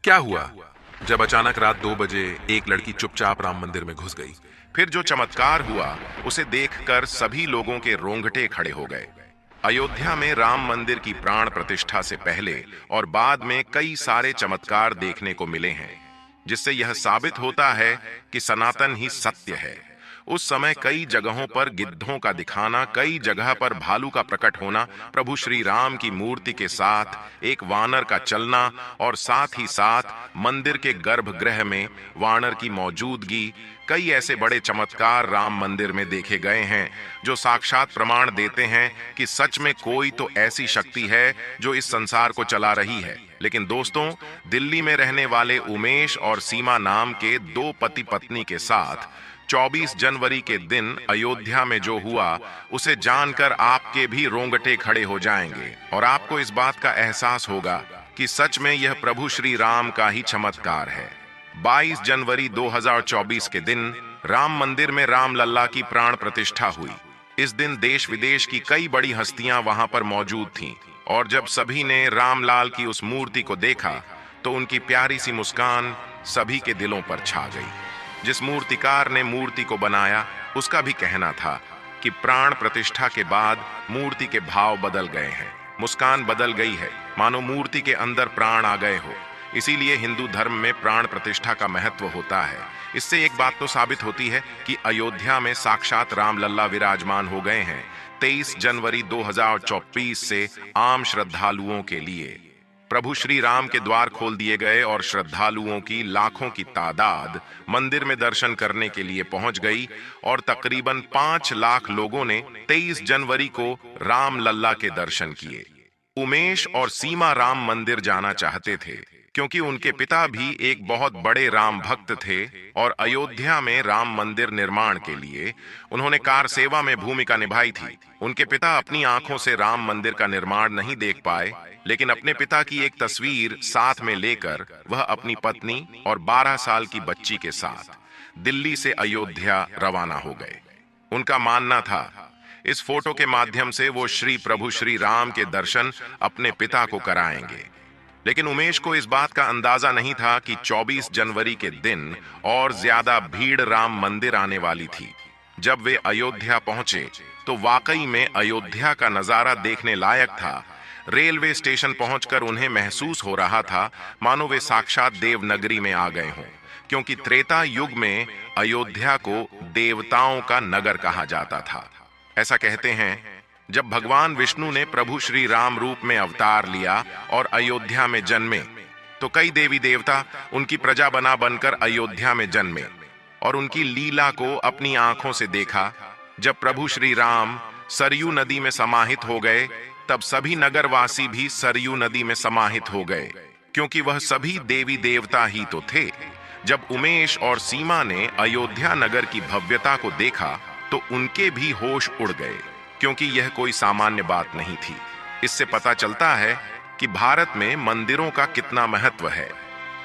क्या हुआ जब अचानक रात 2 बजे एक लड़की चुपचाप राम मंदिर में घुस गई। फिर जो चमत्कार हुआ उसे देखकर सभी लोगों के रोंगटे खड़े हो गए। अयोध्या में राम मंदिर की प्राण प्रतिष्ठा से पहले और बाद में कई सारे चमत्कार देखने को मिले हैं, जिससे यह साबित होता है कि सनातन ही सत्य है। उस समय कई जगहों पर गिद्धों का दिखाना, कई जगह पर भालू का प्रकट होना, प्रभु श्री राम की मूर्ति के साथ एक वानर का चलना और साथ ही साथ मंदिर के गर्भगृह में वानर की मौजूदगी, कई ऐसे बड़े चमत्कार राम मंदिर में देखे गए हैं जो साक्षात प्रमाण देते हैं कि सच में कोई तो ऐसी शक्ति है जो इस संसार को चला रही है। लेकिन दोस्तों, दिल्ली में रहने वाले उमेश और सीमा नाम के दो पति पत्नी के साथ 24 जनवरी के दिन अयोध्या में जो हुआ उसे जानकर आपके भी रोंगटे खड़े हो जाएंगे और आपको इस बात का एहसास होगा कि सच में यह प्रभु श्री राम का ही चमत्कार है। 22 जनवरी 2024 के दिन राम मंदिर में राम लल्ला की प्राण प्रतिष्ठा हुई। इस दिन देश विदेश की कई बड़ी हस्तियां वहां पर मौजूद थीं और जब सभी ने रामलाल की उस मूर्ति को देखा तो उनकी प्यारी सी मुस्कान सभी के दिलों पर छा गई। जिस मूर्तिकार ने मूर्ति को बनाया उसका भी कहना था कि प्राण प्रतिष्ठा के बाद मूर्ति के भाव बदल गए हैं, मुस्कान बदल गई है, मानो मूर्ति के अंदर प्राण आ गए हो। इसीलिए हिंदू धर्म में प्राण प्रतिष्ठा का महत्व होता है। इससे एक बात तो साबित होती है कि अयोध्या में साक्षात राम लल्ला विराजमान हो गए हैं। 23 जनवरी 2024 से आम श्रद्धालुओं के लिए प्रभु श्री राम के द्वार खोल दिए गए और श्रद्धालुओं की लाखों की तादाद मंदिर में दर्शन करने के लिए पहुंच गई और तकरीबन 5 लाख लोगों ने 23 जनवरी को राम लल्ला के दर्शन किए। उमेश और सीमा राम मंदिर जाना चाहते थे क्योंकि उनके पिता भी एक बहुत बड़े राम भक्त थे और अयोध्या में राम मंदिर निर्माण के लिए उन्होंने कार सेवा में भूमिका निभाई थी। उनके पिता अपनी आंखों से राम मंदिर का निर्माण नहीं देख पाए, लेकिन अपने पिता की एक तस्वीर साथ में लेकर वह अपनी पत्नी और 12 साल की बच्ची के साथ दिल्ली से अयोध्या रवाना हो गए। उनका मानना था इस फोटो के माध्यम से वो श्री प्रभु श्री राम के दर्शन अपने पिता को कराएंगे। लेकिन उमेश को इस बात का अंदाजा नहीं था कि 24 जनवरी के दिन और ज्यादा भीड़ राम मंदिर आने वाली थी। जब वे अयोध्या पहुंचे तो वाकई में अयोध्या का नजारा देखने लायक था। रेलवे स्टेशन पहुंचकर उन्हें महसूस हो रहा था मानो वे साक्षात देवनगरी में आ गए हों, क्योंकि त्रेता युग में अयोध्या को देवताओं का नगर कहा जाता था। ऐसा कहते हैं जब भगवान विष्णु ने प्रभु श्री राम रूप में अवतार लिया और अयोध्या में जन्मे तो कई देवी देवता उनकी प्रजा बनकर अयोध्या में जन्मे और उनकी लीला को अपनी आंखों से देखा। जब प्रभु श्री राम सरयू नदी में समाहित हो गए तब सभी नगरवासी भी सरयू नदी में समाहित हो गए, क्योंकि वह सभी देवी देवता ही तो थे। जब उमेश और सीमा ने अयोध्या नगर की भव्यता को देखा तो उनके भी होश उड़ गए, क्योंकि यह कोई सामान्य बात नहीं थी। इससे पता चलता है कि भारत में मंदिरों का कितना महत्व है।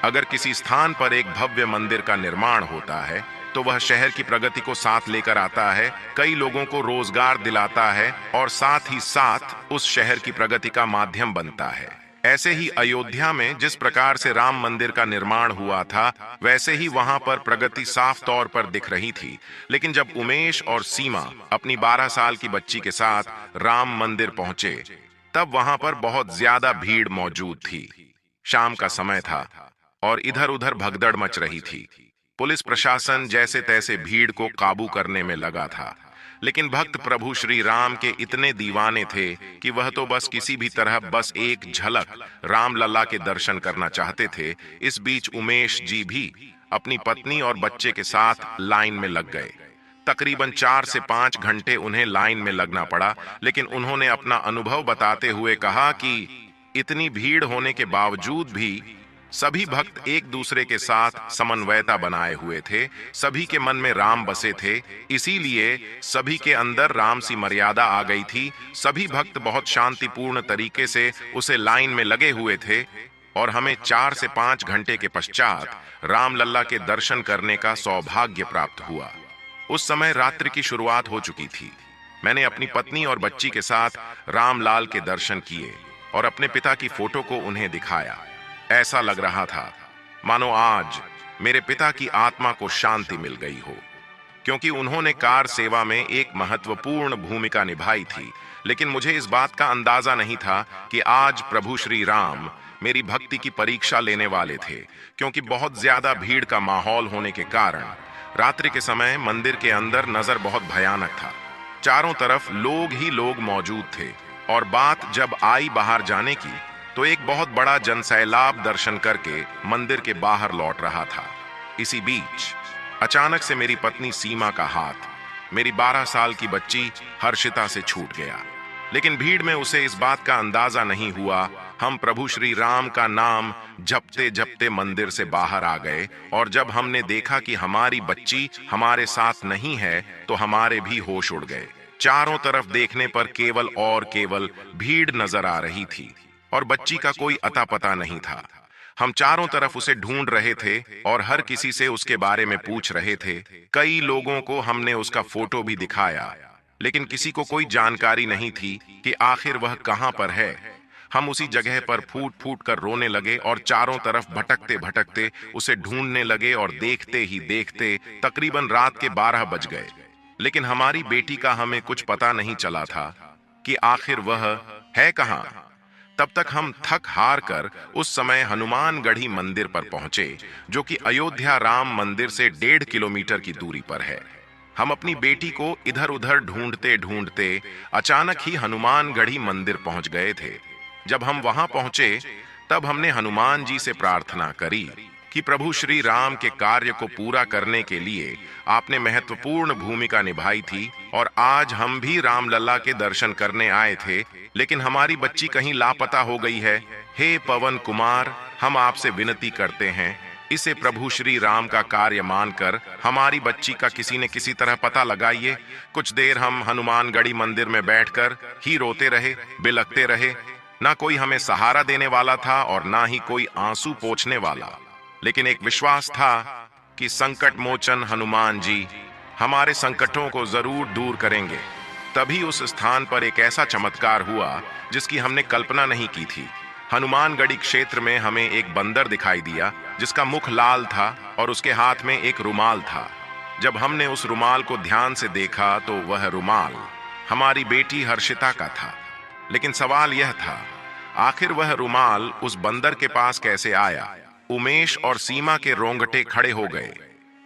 अगर किसी स्थान पर एक भव्य मंदिर का निर्माण होता है तो वह शहर की प्रगति को साथ लेकर आता है, कई लोगों को रोजगार दिलाता है और साथ ही साथ उस शहर की प्रगति का माध्यम बनता है। ऐसे ही अयोध्या में जिस प्रकार से राम मंदिर का निर्माण हुआ था वैसे ही वहां पर प्रगति साफ तौर पर दिख रही थी। लेकिन जब उमेश और सीमा अपनी 12 साल की बच्ची के साथ राम मंदिर पहुंचे तब वहां पर बहुत ज्यादा भीड़ मौजूद थी। शाम का समय था और इधर उधर भगदड़ मच रही थी। पुलिस प्रशासन जैसे तैसे भीड़ को काबू करने में लगा था, लेकिन भक्त प्रभु श्री राम के इतने दीवाने थे कि वह तो बस किसी भी तरह बस एक झलक राम लल्ला के दर्शन करना चाहते थे। इस बीच उमेश जी भी अपनी पत्नी और बच्चे के साथ लाइन में लग गए। तकरीबन 4 से 5 घंटे उन्हें लाइन में लगना पड़ा, लेकिन उन्होंने अपना अनुभव बताते हुए कहा कि इतनी भीड़ होने के बावजूद भी सभी भक्त एक दूसरे के साथ समन्वयता बनाए हुए थे। सभी के मन में राम बसे थे, इसीलिए सभी के अंदर राम सी मर्यादा आ गई थी। सभी भक्त बहुत शांतिपूर्ण तरीके से उसे लाइन में लगे हुए थे और हमें 4 से 5 घंटे के पश्चात राम लल्ला के दर्शन करने का सौभाग्य प्राप्त हुआ। उस समय रात्रि की शुरुआत हो चुकी थी। मैंने अपनी पत्नी और बच्ची के साथ रामलाल के दर्शन किए और अपने पिता की फोटो को उन्हें दिखाया। ऐसा लग रहा था मानो आज मेरे पिता की आत्मा को शांति मिल गई हो, क्योंकि उन्होंने कार सेवा में एक महत्वपूर्ण भूमिका निभाई थी। लेकिन मुझे इस बात का अंदाजा नहीं था कि आज प्रभु श्री राम मेरी भक्ति की परीक्षा लेने वाले थे, क्योंकि बहुत ज्यादा भीड़ का माहौल होने के कारण रात्रि के समय मंदिर के अंदर नजर बहुत भयानक था। चारों तरफ लोग ही लोग मौजूद थे, और बात जब आई बाहर जाने की, तो एक बहुत बड़ा जनसैलाब दर्शन करके मंदिर के बाहर लौट रहा था। इसी बीच अचानक से मेरी पत्नी सीमा का हाथ मेरी 12 साल की बच्ची हर्षिता से छूट गया। लेकिन भीड़ में उसे इस बात का अंदाजा नहीं हुआ। हम प्रभु श्री राम का नाम जपते जपते मंदिर से बाहर आ गए, और जब हमने देखा कि हमारी बच्ची हमारे साथ नहीं है, तो हमारे भी होश उड़ गए। चारों तरफ देखने पर केवल और केवल भीड़ नजर आ रही थी, और बच्ची का कोई अता पता नहीं था। हम चारों तरफ उसे ढूंढ रहे थे और हर किसी से उसके बारे में पूछ रहे थे। कई लोगों को हमने उसका फोटो भी दिखाया, लेकिन किसी को कोई जानकारी नहीं थी कि आखिर वह कहां पर है। हम उसी जगह पर फूट फूट कर रोने लगे और चारों तरफ भटकते भटकते उसे ढूंढने लगे, और देखते ही देखते तकरीबन रात के 12 बज गए। लेकिन हमारी बेटी का हमें कुछ पता नहीं चला था कि आखिर वह है कहां। तब तक हम थक हार कर उस समय हनुमानगढ़ी मंदिर पर पहुंचे, जो कि अयोध्या राम मंदिर से 1.5 किलोमीटर की दूरी पर है। हम अपनी बेटी को इधर उधर ढूंढते ढूंढते अचानक ही हनुमानगढ़ी मंदिर पहुंच गए थे। जब हम वहां पहुंचे, तब हमने हनुमान जी से प्रार्थना करी कि प्रभु श्री राम के कार्य को पूरा करने के लिए आपने महत्वपूर्ण भूमिका निभाई थी, और आज हम भी रामलला के दर्शन करने आए थे, लेकिन हमारी बच्ची कहीं लापता हो गई है। हे पवन कुमार, हम आपसे विनती करते हैं, इसे प्रभु श्री राम का कार्य मानकर हमारी बच्ची का किसी न किसी तरह पता लगाइए। कुछ देर हम हनुमानगढ़ी मंदिर में बैठकर ही रोते रहे, बिलखते रहे। ना कोई हमें सहारा देने वाला था और ना ही कोई आंसू पोंछने वाला, लेकिन एक विश्वास था कि संकट मोचन हनुमान जी हमारे संकटों को जरूर दूर करेंगे। तभी उस स्थान पर एक ऐसा चमत्कार हुआ जिसकी हमने कल्पना नहीं की थी। हनुमानगढ़ी क्षेत्र में हमें एक बंदर दिखाई दिया, जिसका मुख लाल था और उसके हाथ में एक रुमाल था। जब हमने उस रुमाल को ध्यान से देखा, तो वह रुमाल हमारी बेटी हर्षिता का था। लेकिन सवाल यह था, आखिर वह रुमाल उस बंदर के पास कैसे आया? उमेश और सीमा के रोंगटे खड़े हो गए,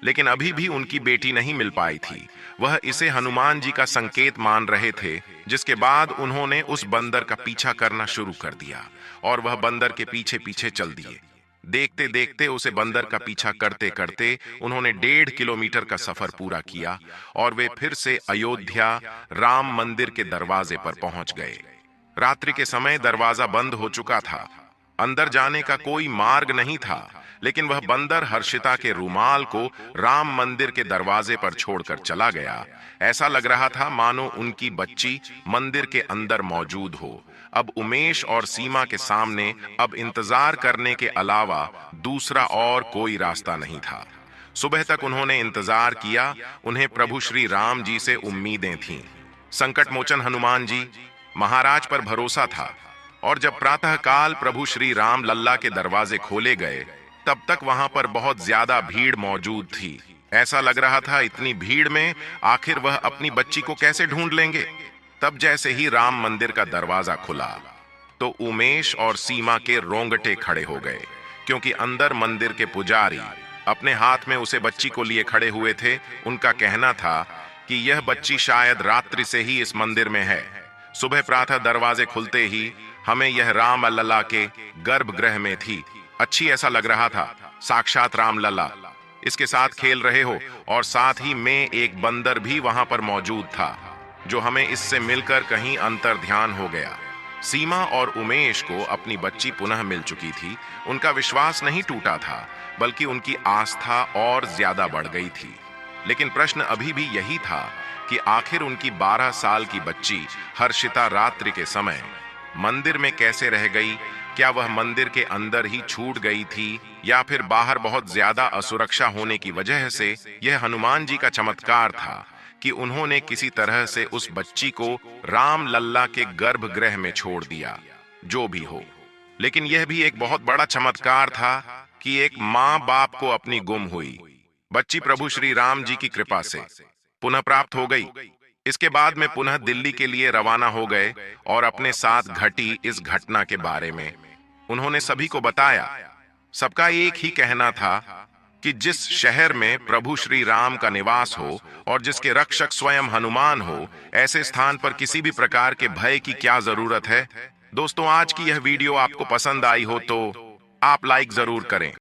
लेकिन अभी भी उनकी बेटी नहीं मिल पाई थी। वह इसे हनुमान जी का संकेत मान रहे थे, जिसके बाद उन्होंने उस बंदर का पीछा करना शुरू कर दिया, और वह बंदर के पीछे पीछे चल दिए। देखते देखते उसे बंदर का पीछा करते करते उन्होंने 1.5 किलोमीटर का सफर पूरा किया, और वे फिर से अयोध्या राम मंदिर के दरवाजे पर पहुंच गए। रात्रि के समय दरवाजा बंद हो चुका था, अंदर जाने का कोई मार्ग नहीं था, लेकिन वह बंदर हर्षिता के रुमाल को राम मंदिर के दरवाजे पर छोड़कर चला गया। ऐसा लग रहा था मानो उनकी बच्ची मंदिर के अंदर मौजूद हो। अब उमेश और सीमा के सामने अब इंतजार करने के अलावा दूसरा और कोई रास्ता नहीं था। सुबह तक उन्होंने इंतजार किया। उन्हें प्रभु श्री राम जी से उम्मीदें थीं। संकट मोचन हनुमान जी महाराज पर भरोसा था, और जब प्रातः काल प्रभु श्री राम लल्ला के दरवाजे खोले गए, तब तक वहां पर बहुत ज्यादा भीड़ मौजूद थी। ऐसा लग रहा था इतनी भीड़ में आखिर वह अपनी बच्ची को कैसे ढूंढ लेंगे। तब जैसे ही राम मंदिर का दरवाजा खुला, तो उमेश और सीमा के रोंगटे खड़े हो गए, क्योंकि अंदर मंदिर के पुजारी अपने हाथ में उसे बच्ची को लिए खड़े हुए थे। उनका कहना था कि यह बच्ची शायद रात्रि से ही इस मंदिर में है। सुबह प्रातः दरवाजे खुलते ही हमें यह राम लल्ला के गर्भगृह में थी। अच्छी ऐसा लग रहा था, साक्षात राम लल्ला इसके साथ खेल रहे हो, और साथ ही में एक बंदर भी वहां पर मौजूद था, जो हमें इससे मिलकर कहीं अंतर ध्यान हो गया। सीमा और उमेश को अपनी बच्ची पुनः मिल चुकी थी। उनका विश्वास नहीं टूटा था, बल्कि उनकी आस्था और ज्यादा बढ़ गई थी। लेकिन प्रश्न अभी भी यही था कि आखिर उनकी 12 साल की बच्ची हर्षिता रात्रि के समय मंदिर में कैसे रह गई? क्या वह मंदिर के अंदर ही छूट गई थी, या फिर बाहर बहुत ज्यादा असुरक्षा होने की वजह से यह हनुमान जी का चमत्कार था कि उन्होंने किसी तरह से उस बच्ची को राम लल्ला के गर्भगृह में छोड़ दिया? जो भी हो, लेकिन यह भी एक बहुत बड़ा चमत्कार था कि एक माँ बाप को अपनी गुम हुई बच्ची प्रभु श्री राम जी की कृपा से पुनः प्राप्त हो गई। इसके बाद में पुनः दिल्ली के लिए रवाना हो गए और अपने साथ घटी इस घटना के बारे में उन्होंने सभी को बताया। सबका एक ही कहना था कि जिस शहर में प्रभु श्री राम का निवास हो और जिसके रक्षक स्वयं हनुमान हो, ऐसे स्थान पर किसी भी प्रकार के भय की क्या जरूरत है। दोस्तों, आज की यह वीडियो आपको पसंद आई हो तो आप लाइक जरूर करें।